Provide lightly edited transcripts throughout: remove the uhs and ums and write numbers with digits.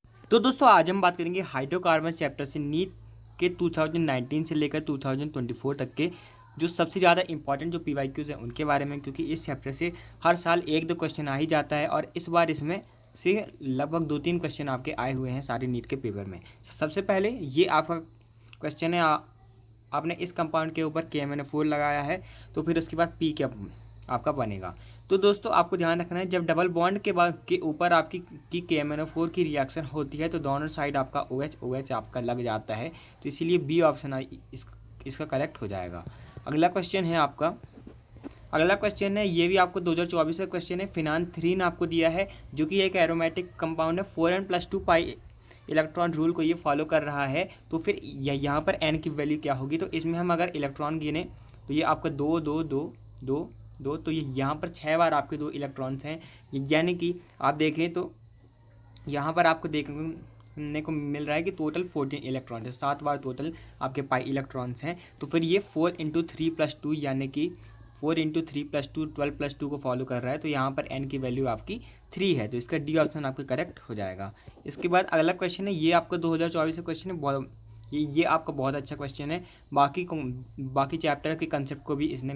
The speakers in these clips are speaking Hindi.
तो दोस्तों आज हम बात करेंगे हाइड्रोकार्बन चैप्टर से नीट के 2019 से लेकर 2024 तक के जो सबसे ज़्यादा इंपॉर्टेंट जो पीवाईक्यूज़ हैं उनके बारे में, क्योंकि इस चैप्टर से हर साल एक दो क्वेश्चन आ ही जाता है और इस बार इसमें से लगभग 2-3 क्वेश्चन आपके आए हुए हैं सारे नीट के पेपर में। सबसे पहले ये आपका क्वेश्चन है, आपने इस कंपाउंड के ऊपर KMnO4 लगाया है तो फिर उसके बाद पी क्या आपका बनेगा। तो दोस्तों आपको ध्यान रखना है, जब डबल बॉन्ड के ऊपर आपकी KMnO4 की रिएक्शन होती है तो दोनों साइड आपका OH आपका लग जाता है, तो इसीलिए बी ऑप्शन इसका करेक्ट हो जाएगा। अगला क्वेश्चन है आपका, अगला क्वेश्चन है ये भी आपको 2024 का क्वेश्चन है। फिनान्थ्रीन आपको दिया है जो कि एक एरोमेटिक कंपाउंड है, 4n+2 पाई इलेक्ट्रॉन रूल को ये फॉलो कर रहा है। तो फिर यहाँ पर n की वैल्यू क्या होगी, तो इसमें हम अगर इलेक्ट्रॉन गिने तो ये आपका 2 2 2 2 2, तो ये यहाँ पर 6 बार आपके 2 इलेक्ट्रॉन्स हैं, यानी कि आप देखें तो यहाँ पर आपको देखने को मिल रहा है कि टोटल 14 इलेक्ट्रॉन्स है, 7 बार टोटल आपके पाई इलेक्ट्रॉन्स हैं। तो फिर ये 4 × 3+2 यानी कि 4 × 3+2 12+2 को फॉलो कर रहा है, तो यहाँ पर n की वैल्यू आपकी 3 है, तो इसका डी ऑप्शन आपका करेक्ट हो जाएगा। इसके बाद अगला क्वेश्चन है, ये आपका 2024 का क्वेश्चन है, बहुत ये आपका बहुत अच्छा क्वेश्चन है। बाकी चैप्टर के कंसेप्ट को भी इसने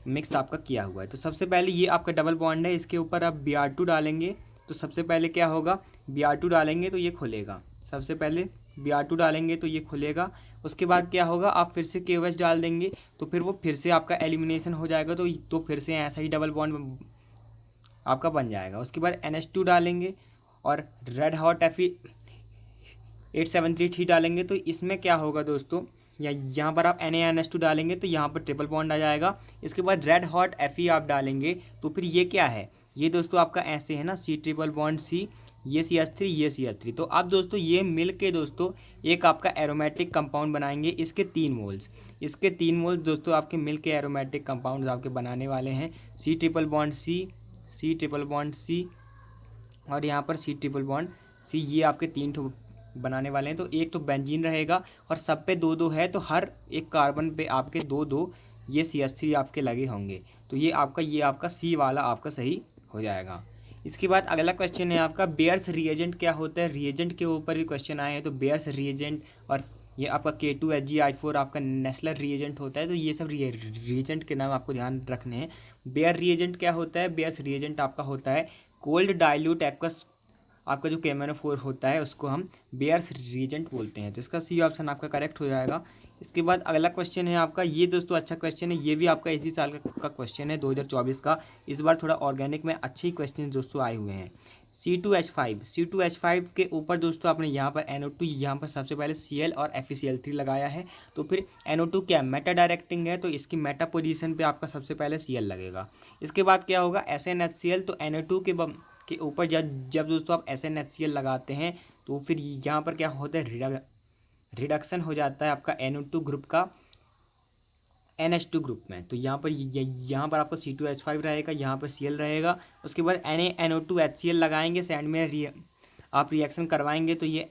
मिक्स आपका किया हुआ है। तो सबसे पहले ये आपका डबल बॉन्ड है, इसके ऊपर आप Br2 डालेंगे तो सबसे पहले क्या होगा, Br2 डालेंगे तो ये खुलेगा, सबसे पहले Br2 डालेंगे तो ये खुलेगा। उसके बाद क्या होगा, आप फिर से KOH डाल देंगे तो फिर वो फिर से आपका एलिमिनेशन हो जाएगा, तो फिर से ऐसा ही डबल बॉन्ड आपका बन जाएगा। उसके बाद NH2 डालेंगे और रेड हॉट Fe873 डालेंगे तो इसमें क्या होगा दोस्तों, यहाँ पर आप NaNH2 डालेंगे तो यहाँ पर ट्रिपल बॉन्ड आ जाएगा। इसके बाद रेड हॉट Fe आप डालेंगे तो फिर ये क्या है, ये दोस्तों आपका ऐसे है ना, C ट्रिपल बॉन्ड C, ये CH3 ये CH3। तो अब दोस्तों ये मिल के दोस्तों एक आपका एरोमेटिक कंपाउंड बनाएंगे, इसके 3 मोल्स दोस्तों आपके मिल के एरोमेटिक कंपाउंड आपके बनाने वाले हैं। C ट्रिपल बॉन्ड C और यहाँ पर C ट्रिपल बॉन्ड C, ये आपके 3 ठो बनाने वाले हैं। तो एक तो बेंजीन रहेगा और सब पे 2 2 है, तो हर एक कार्बन पे आपके 2 2 ये CH3 आपके लगे होंगे, तो ये आपका C वाला आपका सही हो जाएगा। इसके बाद अगला क्वेश्चन है आपका, बेयर्स रिएजेंट क्या होता है। रिएजेंट के ऊपर भी क्वेश्चन आए हैं, तो बेयर्स रिएजेंट और ये आपका K2HgI4 आपका नेशनल रिएजेंट होता है, तो ये सब रिएजेंट के नाम आपको ध्यान रखने हैं। बेयर रिएजेंट क्या होता है, बेयर्स रिएजेंट आपका होता है कोल्ड डाइल्यूट एक्वस, आपका जो KMnO4 होता है उसको हम बेयर्स रिएजेंट बोलते हैं, तो इसका C ऑप्शन आपका करेक्ट हो जाएगा। इसके बाद अगला क्वेश्चन है आपका, ये दोस्तों अच्छा क्वेश्चन है, ये भी आपका इसी साल का क्वेश्चन है 2024 का। इस बार थोड़ा ऑर्गेनिक में अच्छे ही क्वेश्चन दोस्तों आए हुए हैं। C2H5 के ऊपर दोस्तों आपने यहाँ पर NO2, यहाँ पर सबसे पहले Cl और FeCl3 लगाया है, तो फिर NO2 क्या मेटा डायरेक्टिंग है, तो इसकी मेटा पोजीशन पे आपका सबसे पहले Cl लगेगा। इसके बाद क्या होगा, SnHCl, तो NO2 के ऊपर जब दोस्तों आप SnHCl लगाते हैं तो फिर यहाँ पर क्या होता है, रिडक्शन हो जाता है आपका NO2 ग्रुप का NH2 ग्रुप में, तो यहाँ पर आपका C2H5 रहेगा, यहाँ पर Cl रहेगा। उसके बाद NaNO2HCl लगाएंगे, सैंड में आप रिएक्शन करवाएंगे तो ये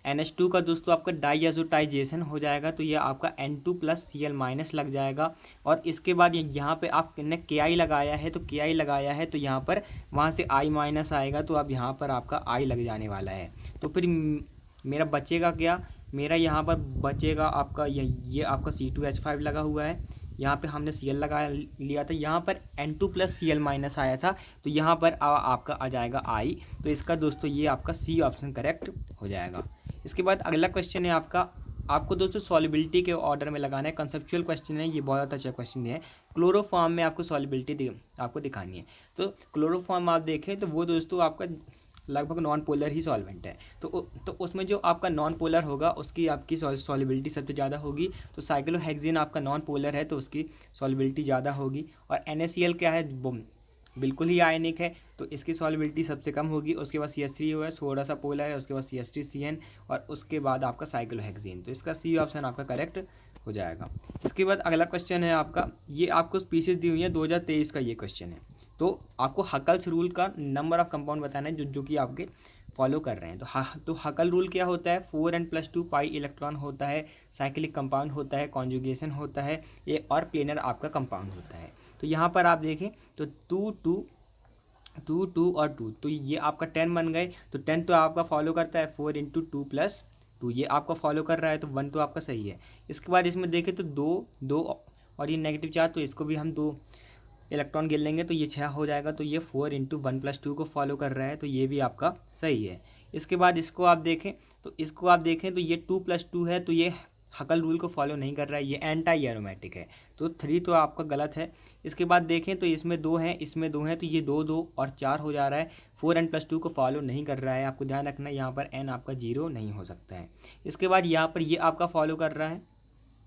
NH2 का दोस्तों आपका डाईएज़ोटाइजेशन हो जाएगा, तो ये आपका N2+Cl- लग जाएगा। और इसके बाद यहाँ पे आपने Ki लगाया है, तो Ki लगाया है तो यहाँ पर वहाँ से I- आएगा, तो अब यहाँ पर आपका I लग जाने वाला है। तो फिर मेरा बचेगा क्या, मेरा यहाँ पर बचेगा आपका ये आपका C2H5 लगा हुआ है, यहाँ पे हमने Cl लगा लिया था, यहाँ पर N2+Cl- आया था, तो यहाँ पर आपका आ जाएगा I, तो इसका दोस्तों ये आपका C ऑप्शन करेक्ट हो जाएगा। इसके बाद अगला क्वेश्चन है आपको दोस्तों सॉल्युबिलिटी के ऑर्डर में लगाना है, कंसेप्चुअल क्वेश्चन है, ये बहुत अच्छा क्वेश्चन है। क्लोरोफॉर्म में आपको सॉल्युबिलिटी आपको दिखानी है, तो क्लोरोफॉर्म आप देखें तो वो दोस्तों आपका लगभग नॉन पोलर ही सॉल्वेंट है, तो उसमें जो आपका नॉन पोलर होगा उसकी आपकी सॉल्युबिलिटी सबसे ज़्यादा होगी। तो साइक्लोहेक्सेन आपका नॉन पोलर है तो उसकी सॉल्युबिलिटी ज़्यादा होगी। और NaCl क्या है, बिल्कुल ही आयनिक है, तो इसकी सॉल्युबिलिटी सबसे कम होगी। उसके बाद CH3 है, थोड़ा सा पोलर है, उसके बाद CH3CN और उसके बाद आपका साइक्लोहेक्सेन, तो इसका C ऑप्शन आपका करेक्ट हो जाएगा। इसके बाद अगला क्वेश्चन है आपका, ये आपको स्पीशीज दी हुई है 2023 का ये क्वेश्चन है, तो आपको हकल्स रूल का नंबर ऑफ कंपाउंड बताना है जो कि आपके फॉलो कर रहे हैं। तो हकल रूल क्या होता है, 4n+2 पाई इलेक्ट्रॉन होता है, साइक्लिक कंपाउंड होता है, कॉन्जुगेशन होता है ये, और प्लेनर आपका कंपाउंड होता है। तो यहाँ पर आप देखें तो 2 2 2 2 और 2, तो ये आपका 10 बन गए। तो 10 तो आपका फॉलो करता है 4 इंटू 2 प्लस 2, ये आपका फॉलो कर रहा है, तो 1 तो आपका सही है। इसके बाद इसमें देखें तो 2 2 और ये नेगेटिव चार्ज, तो इसको भी हम 2 इलेक्ट्रॉन गिन लेंगे तो ये 6 हो जाएगा। तो ये 4 इंटू 1 प्लस 2 को फॉलो कर रहा है, तो ये भी आपका सही है। इसके बाद इसको आप देखें तो ये 2 प्लस 2 है, तो ये हकल रूल को फॉलो नहीं कर रहा है, ये एंटी एरोमेटिक है, तो 3 तो आपका गलत है। इसके बाद देखें तो इसमें 2 हैं, इसमें 2 हैं, तो ये 2 2 और 4 हो जा रहा है। 4 n प्लस 2 को फॉलो नहीं कर रहा है, आपको ध्यान रखना है यहाँ पर n आपका 0 नहीं हो सकता है। इसके बाद यहाँ पर ये आपका फॉलो कर रहा है,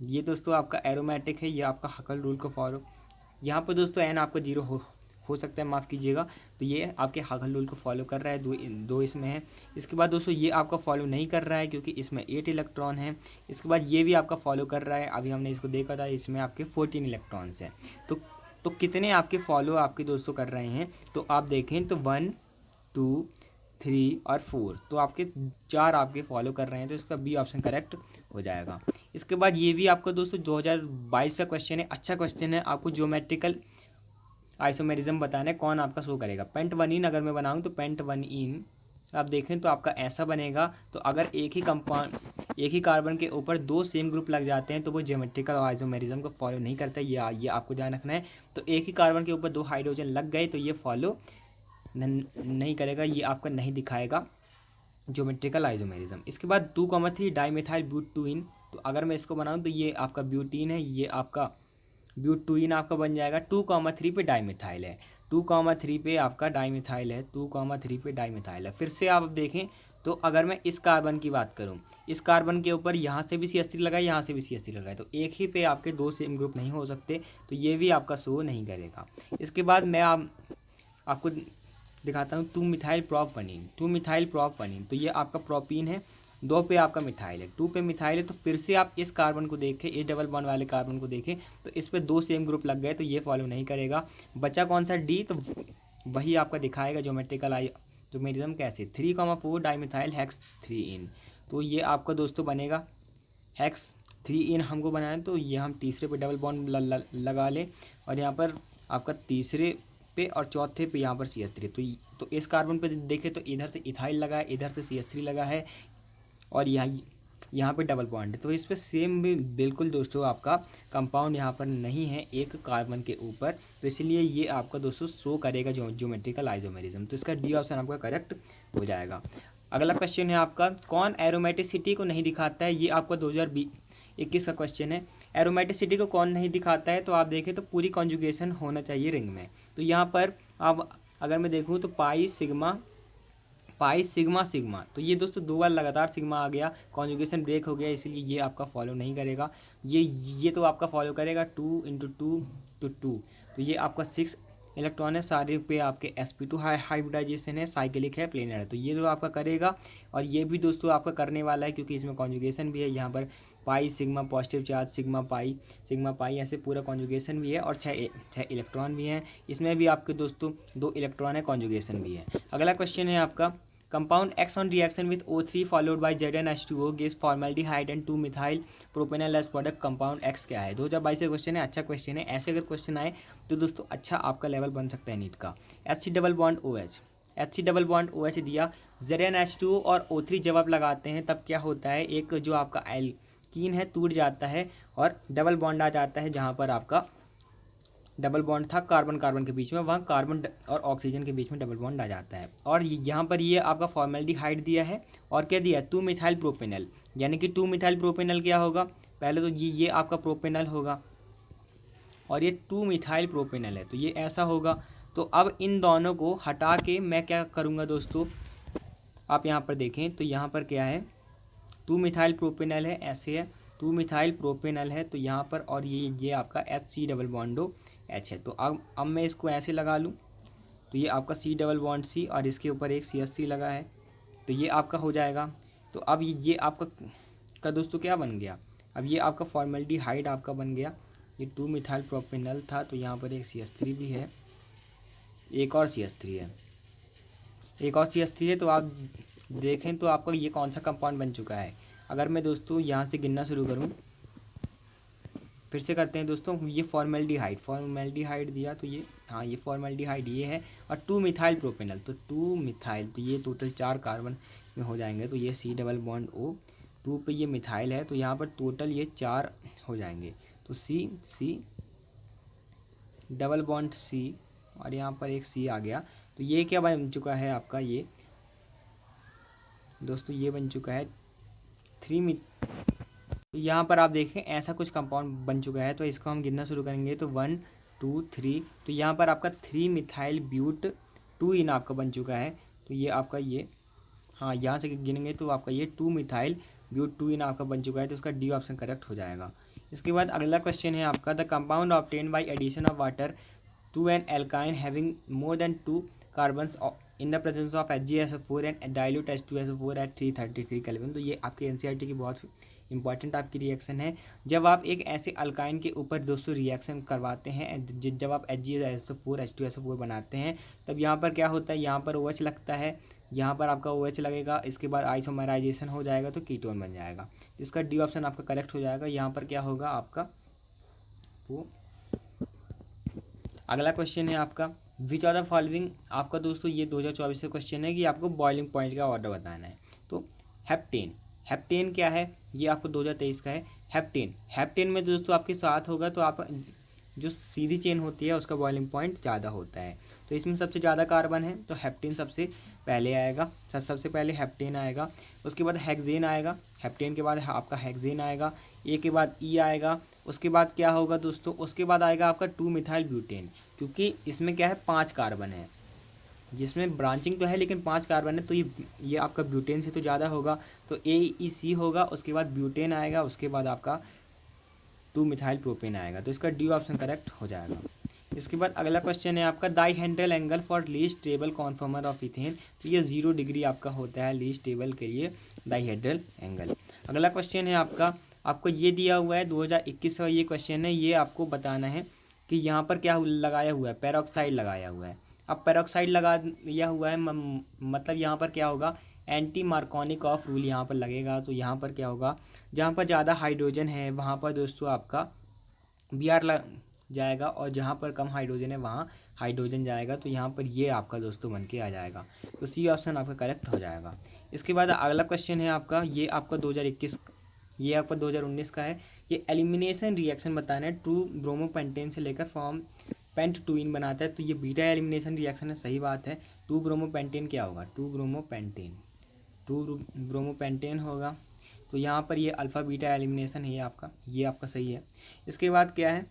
ये दोस्तों आपका एरोमेटिक है, ये आपका हकल रूल को फॉलो, यहाँ पर दोस्तों n आपका 0 हो सकता है, माफ़ कीजिएगा, तो ये आपके हकल रूल को फॉलो कर रहा है, दो इसमें है। इसके बाद दोस्तों ये आपका फॉलो नहीं कर रहा है क्योंकि इसमें 8 इलेक्ट्रॉन है। इसके बाद ये भी आपका फॉलो कर रहा है, अभी हमने इसको देखा था, इसमें आपके 14 इलेक्ट्रॉन्स हैं। तो कितने आपके फॉलो आपके दोस्तों कर रहे हैं, तो आप देखें तो 1 2 3 और 4, तो आपके 4 आपके फॉलो कर रहे हैं, तो इसका बी ऑप्शन करेक्ट हो जाएगा। इसके बाद ये भी आपका दोस्तों 2022 का क्वेश्चन है, अच्छा क्वेश्चन है। आपको ज्योमेट्रिकल आइसोमेरिज्म बताना है, कौन आपका शो करेगा। पेंट वन इन अगर मैं बनाऊँ तो पेंट वन इन आप देखें तो आपका ऐसा बनेगा। तो अगर एक ही कार्बन के ऊपर 2 सेम ग्रुप लग जाते हैं तो वो ज्योमेट्रिकल आइसोमेरिज्म को फॉलो नहीं करता, ये आपको ध्यान रखना है। तो एक ही कार्बन के ऊपर 2 हाइड्रोजन लग गए तो ये फॉलो नहीं करेगा, ये आपका नहीं दिखाएगा ज्योमेट्रिकल आइसोमेरिज्म। इसके बाद 2,3 डाइमेथाइल ब्यूटीन, तो अगर मैं इसको बनाऊँ तो ये आपका ब्यूटीन है, ये आपका ब्यूटीन आपका बन जाएगा। 2,3 पे डाइमेथाइल है, 2,3 पे आपका डाइमेथाइल है, 2,3 पे डाइमेथाइल है। फिर से आप देखें तो अगर मैं इस कार्बन की बात करूं, इस कार्बन के ऊपर यहाँ से भी CH3 लगाए, यहाँ से भी CH3 लगाए, तो एक ही पे आपके 2 सेम ग्रुप नहीं हो सकते, तो ये भी आपका शो नहीं करेगा। इसके बाद मैं आपको दिखाता हूँ 2 मिथाइल प्रोपनीन, तो ये आपका प्रोपीन है, 2 पे आपका मिथाइल है, 2 पे मिथाइल है। तो फिर से आप इस कार्बन को देखें, इस डबल बॉन्ड वाले कार्बन को देखें, तो इस पे 2 सेम ग्रुप लग गए, तो ये फॉलो नहीं करेगा। बचा कौन सा D, तो वही आपका दिखाएगा ज्योमेट्रिकल आइसोमेरिज्म कैसे। 3,4 डाइमिथाइल हेक्स 3 इन, तो ये आपका दोस्तों बनेगा हेक्स 3 इन हमको बनाना है, तो ये हम तीसरे पे डबल बॉन्ड लगा लें, और यहाँ पर आपका तीसरे पे और चौथे पे यहाँ पर CH3। तो इस कार्बन पे देखें तो इधर से इथाइल लगा है, इधर से CH3 लगा है, और यहाँ पे डबल बॉन्ड है, तो इस पर सेम भी बिल्कुल दोस्तों आपका कंपाउंड यहाँ पर नहीं है एक कार्बन के ऊपर, तो इसलिए ये आपका दोस्तों शो करेगा ज्योमेट्रिकल आइसोमेरिज्म, तो इसका D ऑप्शन आपका करेक्ट हो जाएगा। अगला क्वेश्चन है आपका, कौन एरोमेटिसिटी को नहीं दिखाता है, ये आपका 2021 का क्वेश्चन है। एरोमेटिसिटी को कौन नहीं दिखाता है, तो आप देखें तो पूरी कॉन्जुगेशन होना चाहिए रिंग में। तो यहाँ पर अब अगर मैं देखूँ तो पाई सिग्मा सिग्मा, तो ये दोस्तों 2 बार लगातार सिग्मा आ गया, कॉन्जुगेशन ब्रेक हो गया, इसलिए ये आपका फॉलो नहीं करेगा। ये तो आपका फॉलो करेगा 2 इंटू 2 टू 2, तो ये आपका 6 इलेक्ट्रॉन है, सारे पे आपके sp2 हाइब्रिडाइजेशन है, साइक्लिक है, प्लेनर है, तो ये तो आपका करेगा। और ये भी दोस्तों आपका करने वाला है क्योंकि इसमें कॉन्जुगेशन भी है, यहाँ पर pi sigma positive charge, sigma pi ऐसे पूरा कॉन्जुगेशन भी है, और 6 इलेक्ट्रॉन भी हैं, इसमें भी आपके दोस्तों 2 इलेक्ट्रॉन है, कॉन्जुगेशन भी है। अगला क्वेश्चन है आपका, compound X on reaction with O3 followed by ZnH2O gives formaldehyde and 2 methyl propanol as product, compound X क्या है। 2022 का क्वेश्चन है, अच्छा क्वेश्चन है। ऐसे अगर क्वेश्चन आए तो दोस्तों अच्छा आपका लेवल बन सकता है नीट का। HC डबल बॉन्ड OH दिया, ZnH2O और O3 जब आप लगाते हैं तब क्या होता है, एक जो आपका एल्कीन है टूट जाता है और डबल बॉन्ड आ जाता है, जहाँ पर आपका डबल बॉन्ड था कार्बन के बीच में, वहाँ कार्बन और ऑक्सीजन के बीच में डबल बॉन्ड आ जाता है। और यहाँ पर ये आपका फॉर्मेल्डिहाइड दिया है, और क्या दिया, 2 मिथाइल प्रोपेनल, यानी कि 2 मिथाइल प्रोपेनल क्या होगा, पहले तो ये आपका प्रोपेनल होगा, और ये 2 मिथाइल प्रोपेनल है, तो ये ऐसा होगा। तो अब इन दोनों को हटा के मैं क्या करूँगा दोस्तों, आप यहाँ पर देखें तो यहाँ पर क्या है, 2 मिथाइल प्रोपेनल है, ऐसे है 2 मिथाइल प्रोपेनल है, तो यहाँ पर, और ये आपका HC डबल बॉन्डो H है। तो अब मैं इसको ऐसे लगा लूँ तो ये आपका C डबल बॉन्ड C, और इसके ऊपर एक CH3 लगा है, तो ये आपका हो जाएगा। तो अब ये आपका दोस्तों क्या बन गया, अब ये आपका फॉर्मेल्डिहाइड आपका बन गया। ये 2 मिथाइल प्रोपेनल था, तो यहाँ पर एक CH3 भी है, एक और CH3 है, तो आप देखें तो आपका ये कौन सा कंपाउंड बन चुका है। अगर मैं दोस्तों यहाँ से गिनना शुरू करूँ फिर से करते हैं दोस्तों, ये फॉर्मेल्डिहाइड दिया तो ये, हाँ ये फॉर्मेल्डिहाइड ये है, और 2 मिथाइल प्रोपेनल, तो 2 मिथाइल, तो ये टोटल 4 कार्बन में हो जाएंगे, तो ये C डबल बॉन्ड O 2 पे ये मिथाइल है, तो यहाँ पर टोटल ये 4 हो जाएंगे, तो C डबल बॉन्ड C, और यहाँ पर एक C आ गया, तो ये क्या बन चुका है आपका, ये दोस्तों ये बन चुका है 3 तो यहाँ पर आप देखें ऐसा कुछ कंपाउंड बन चुका है, तो इसको हम गिनना शुरू करेंगे तो 1 2 3, तो यहाँ पर आपका 3 मिथाइल ब्यूट 2 इन आपका बन चुका है, तो ये आपका ये, हाँ यहाँ से गिनेंगे तो आपका ये 2 मिथाइल ब्यूट 2 इन आपका बन चुका है, तो इसका डी ऑप्शन करेक्ट हो जाएगा। इसके बाद अगला क्वेश्चन है आपका, the compound obtained by addition of water to an alkyne having more than 2 carbons in the presence of HgSO4 and dilute H2SO4 at 333 kelvin. तो ये आपके NCERT की बहुत इंपॉर्टेंट आपकी रिएक्शन है। जब आप एक ऐसे अल्काइन के ऊपर दोस्तों रिएक्शन करवाते हैं, जब आप HgSO4 H2SO4 बनाते हैं, तब यहाँ पर क्या होता है, यहाँ पर OH लगता है, यहाँ पर आपका OH लगेगा, इसके बाद आइसोमराइजेशन हो जाएगा तो कीटोन बन जाएगा। इसका डी ऑप्शन आपका करेक्ट हो जाएगा। यहाँ पर क्या होगा आपका, वो अगला क्वेश्चन है आपका, विच आर द फॉलोइंग, आपका दोस्तों ये 2024 का क्वेश्चन है कि आपको बॉइलिंग पॉइंट का ऑर्डर बताना है। तो हेप्टेन क्या है, ये आपको 2023 का है। हेप्टेन में दोस्तों आपके साथ होगा तो आप जो सीधी चेन होती है उसका बॉइलिंग पॉइंट ज़्यादा होता है, तो इसमें सबसे ज़्यादा कार्बन है, तो हेप्टेन सबसे पहले आएगा, सबसे पहले हेप्टेन आएगा। उसके बाद हेक्सेन आएगा, हेप्टेन के बाद आपका हेक्सेन आएगा, ए के बाद ई आएगा। उसके बाद क्या होगा दोस्तों, उसके बाद आएगा आपका 2 मिथाइल ब्यूटेन, क्योंकि इसमें क्या है 5 कार्बन है, जिसमें ब्रांचिंग तो है लेकिन 5 कार्बन है, तो ये आपका ब्यूटेन से तो ज़्यादा होगा, तो AEC होगा। उसके बाद ब्यूटेन आएगा, उसके बाद आपका 2 मिथाइल प्रोपेन आएगा, तो इसका डी ऑप्शन करेक्ट हो जाएगा। इसके बाद अगला क्वेश्चन है आपका, dihedral angle for least stable conformer of ethane, तो ये 0 डिग्री आपका होता है लीस्ट स्टेबल के लिए डाइहेड्रल एंगल। अगला क्वेश्चन है आपको ये दिया हुआ है 2021 का ये क्वेश्चन है, ये आपको बताना है कि यहाँ पर क्या लगाया हुआ है, पेरोक्साइड लगाया हुआ है। अब पेरोक्साइड लगा दिया हुआ है, मतलब यहाँ पर क्या होगा, एंटी मार्कोनिक ऑफ रूल यहाँ पर लगेगा, तो यहाँ पर क्या होगा, जहाँ पर ज़्यादा हाइड्रोजन है वहाँ पर दोस्तों आपका Br लग जाएगा, और जहाँ पर कम हाइड्रोजन है वहाँ हाइड्रोजन जाएगा, तो यहाँ पर ये आपका दोस्तों बन के आ जाएगा, तो सी ऑप्शन आपका करेक्ट हो जाएगा। इसके बाद अगला क्वेश्चन है आपका, ये आपका 2021, ये आपका 2019 का है। ये एलिमिनेशन रिएक्शन बताना है, 2 ब्रोमोपेंटेन से लेकर फॉर्म पेंट 2 इन बनाता है, तो ये बीटा एलिमिनेशन रिएक्शन है, सही बात है। 2 ब्रोमोपेंटेन क्या होगा, 2 ब्रोमोपेंटेन होगा, तो यहाँ पर ये अल्फ़ा बीटा एलिमिनेशन है, ये आपका सही है। इसके बाद क्या है,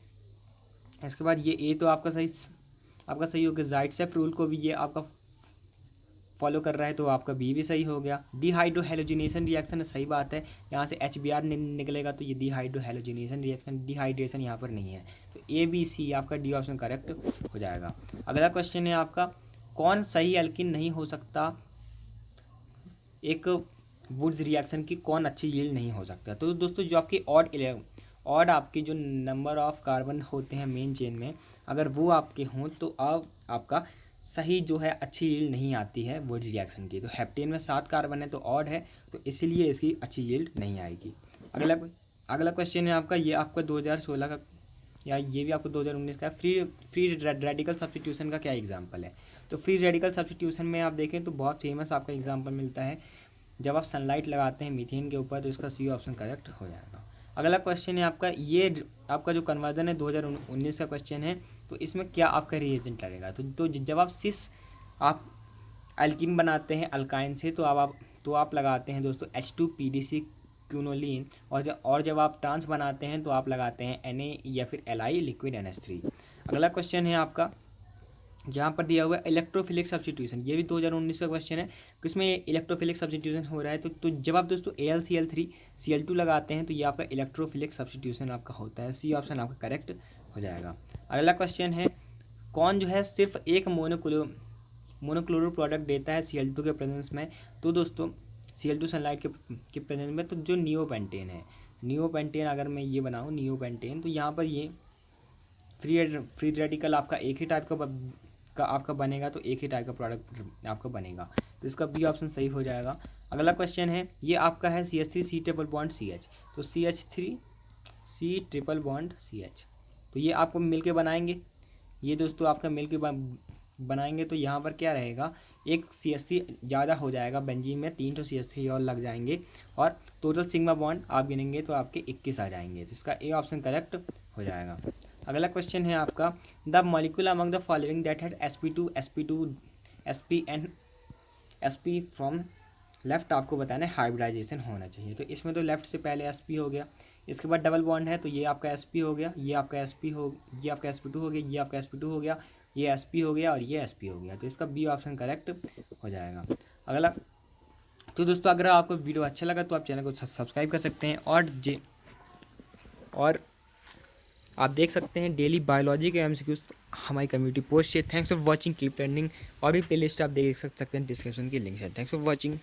इसके बाद ये ए तो आपका सही हो गया। ज़ाइट्सेफ रूल को भी ये आपका फॉलो कर रहा है, तो आपका बी भी सही हो गया। डिहाइड्रोहेलोजिनेशन रिएक्शन है, सही बात है, यहाँ से HBr निकलेगा, तो ये डिहाइड्रोहेलोजिनेशन रिएक्शन, डिहाइड्रेशन यहाँ पर नहीं है, तो ABC आपका डी ऑप्शन करेक्ट हो जाएगा। अगला क्वेश्चन है आपका, कौन सही एल्किन नहीं हो सकता, एक वुड्स रिएक्शन की कौन अच्छी यील्ड नहीं हो सकता। तो दोस्तों जो आपकी ऑड आपके जो नंबर ऑफ कार्बन होते हैं मेन चेन में, अगर वो आपके हों तो आपका सही जो है अच्छी यील्ड नहीं आती है वुड्स रिएक्शन की। तो हेप्टेन में 7 कार्बन है तो ऑड है, तो इसीलिए इसकी अच्छी यील्ड नहीं आएगी। अगला क्वेश्चन है आपका, ये आपका 2016 का या ये भी आपको 2019 का, फ्री रेडिकल सब्स्टिट्यूशन का क्या एग्जाम्पल है। तो फ्री रेडिकल सब्स्टिट्यूशन में आप देखें तो बहुत फेमस आपका एग्जाम्पल मिलता है, जब आप सनलाइट लगाते हैं मीथेन के ऊपर, तो इसका सी ऑप्शन करेक्ट हो जाएगा। अगला क्वेश्चन है आपका, ये आपका जो कन्वर्जन है 2019 का क्वेश्चन है, तो इसमें क्या आपका रिएजेंट लगेगा। तो जब आप आप एल्कीन बनाते हैं अल्काइन से, तो आप लगाते हैं दोस्तों H2PDC क्यूनोलिन, और जब आप ट्रांस बनाते हैं तो आप लगाते हैं Na या फिर Li लिक्विड NH3। अगला क्वेश्चन है आपका, जहाँ पर दिया हुआ है इलेक्ट्रोफिलिक सब्स्टिट्यूशन, ये भी 2019 का क्वेश्चन है, किसमें इलेक्ट्रोफिलिक सब्स्टिट्यूशन हो रहा है। तो जब आप दोस्तों AlCl3Cl2 लगाते हैं, तो ये आपका इलेक्ट्रोफिलिक सब्स्टिट्यूशन आपका होता है, सी ऑप्शन आपका करेक्ट हो जाएगा। अगला क्वेश्चन है, कौन जो है सिर्फ एक मोनोक्लोरो प्रोडक्ट देता है Cl2 के प्रेजेंस में। तो दोस्तों Cl2 सनलाइट के प्रेजेंस में, तो जो नियोपेंटेन है, नियोपेंटेन अगर मैं ये बनाऊँ नियोपेंटेन, तो यहाँ पर ये फ्री रेडिकल आपका एक ही टाइप का आपका बनेगा, तो एक ही टाइप का प्रोडक्ट आपका बनेगा, तो इसका बी ऑप्शन सही हो जाएगा। अगला क्वेश्चन है, ये आपका है CH3 C double bond CH, तो C ट्रिपल बॉन्ड CH। तो ये आपको मिल के बनाएंगे, ये दोस्तों आपका मिल के बनाएंगे तो यहाँ पर क्या रहेगा, एक CH3 ज़्यादा हो जाएगा बेंजीन में, 3 तो CH3 और लग जाएंगे और टोटल सिग्मा बॉन्ड आप गिनेंगे तो आपके 21 आ जाएंगे। तो इसका ए ऑप्शन करेक्ट हो जाएगा। अगला क्वेश्चन है आपका, the molecule among the following that had sp2 sp and sp from left आपको बताना है हाइब्रिडाइजेशन होना चाहिए। तो इसमें तो लेफ्ट से पहले sp हो गया, इसके बाद डबल बॉन्ड है तो ये आपका sp हो गया, ये आपका sp हो, ये आपका sp2 हो गया, ये आपका sp2 हो गया, ये sp हो गया और ये sp हो गया। तो इसका बी ऑप्शन करेक्ट हो जाएगा। अगला, तो दोस्तों अगर आपको वीडियो अच्छा लगा तो आप चैनल को सब्सक्राइब कर सकते हैं और आप देख सकते हैं डेली बायोलॉजी के MCQs हमारी कम्युनिटी पोस्ट है। Thanks for watching, keep learning. और भी प्लेलिस्ट आप देख सकते हैं डिस्क्रिप्शन की लिंक है। Thanks for watching.